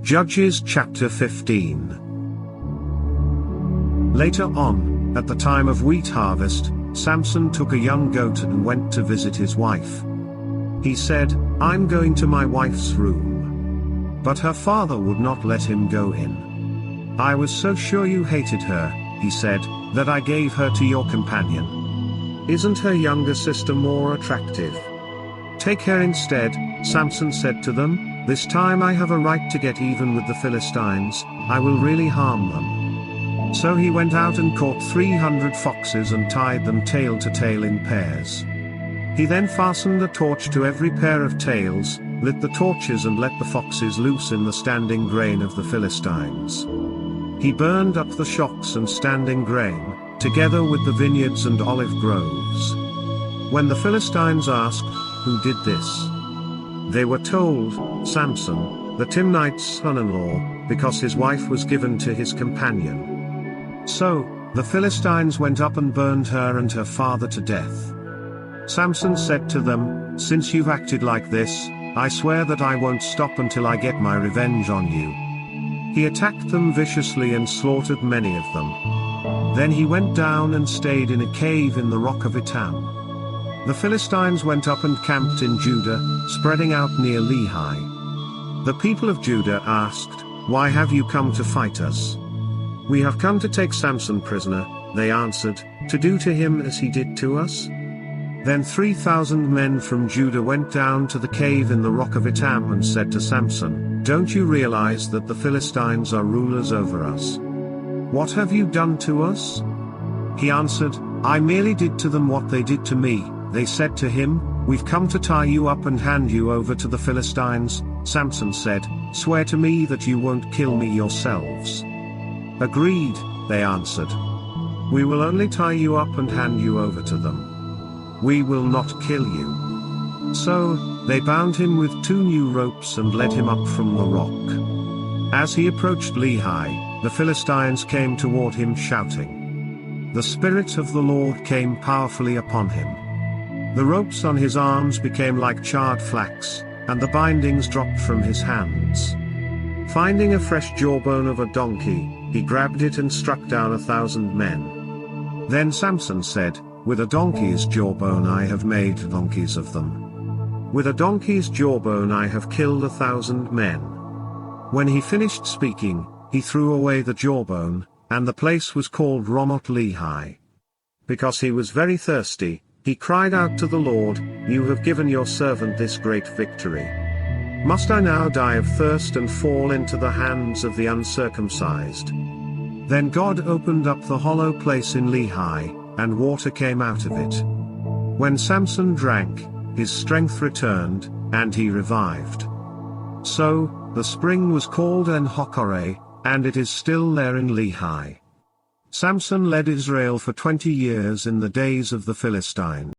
Judges chapter 15. Later on, at the time of wheat harvest, Samson took a young goat and went to visit his wife. He said, "I'm going to my wife's room." But her father would not let him go in. "I was so sure you hated her," he said, "that I gave her to your companion. Isn't her younger sister more attractive? Take her instead." Samson said to them, "This time I have a right to get even with the Philistines. I will really harm them." So he went out and caught 300 foxes and tied them tail to tail in pairs. He then fastened a torch to every pair of tails, lit the torches and let the foxes loose in the standing grain of the Philistines. He burned up the shocks and standing grain, together with the vineyards and olive groves. When the Philistines asked, "Who did this?" they were told, "Samson, the Timnite's son-in-law, because his wife was given to his companion." So, the Philistines went up and burned her and her father to death. Samson said to them, "Since you've acted like this, I swear that I won't stop until I get my revenge on you." He attacked them viciously and slaughtered many of them. Then he went down and stayed in a cave in the rock of Etam. The Philistines went up and camped in Judah, spreading out near Lehi. The people of Judah asked, "Why have you come to fight us?" "We have come to take Samson prisoner," they answered, "to do to him as he did to us." Then 3,000 men from Judah went down to the cave in the rock of Etam and said to Samson, "Don't you realize that the Philistines are rulers over us? What have you done to us?" He answered, "I merely did to them what they did to me." They said to him, "We've come to tie you up and hand you over to the Philistines." Samson said, "Swear to me that you won't kill me yourselves." "Agreed," they answered. "We will only tie you up and hand you over to them. We will not kill you." So, they bound him with 2 new ropes and led him up from the rock. As he approached Lehi, the Philistines came toward him shouting. The Spirit of the Lord came powerfully upon him. The ropes on his arms became like charred flax, and the bindings dropped from his hands. Finding a fresh jawbone of a donkey, he grabbed it and struck down 1,000 men. Then Samson said, "With a donkey's jawbone I have made donkeys of them. With a donkey's jawbone I have killed 1,000 men." When he finished speaking, he threw away the jawbone, and the place was called Ramoth Lehi. Because he was very thirsty, he cried out to the Lord, "You have given your servant this great victory. Must I now die of thirst and fall into the hands of the uncircumcised?" Then God opened up the hollow place in Lehi, and water came out of it. When Samson drank, his strength returned, and he revived. So, the spring was called En-Hakkore, and it is still there in Lehi. Samson led Israel for 20 years in the days of the Philistines.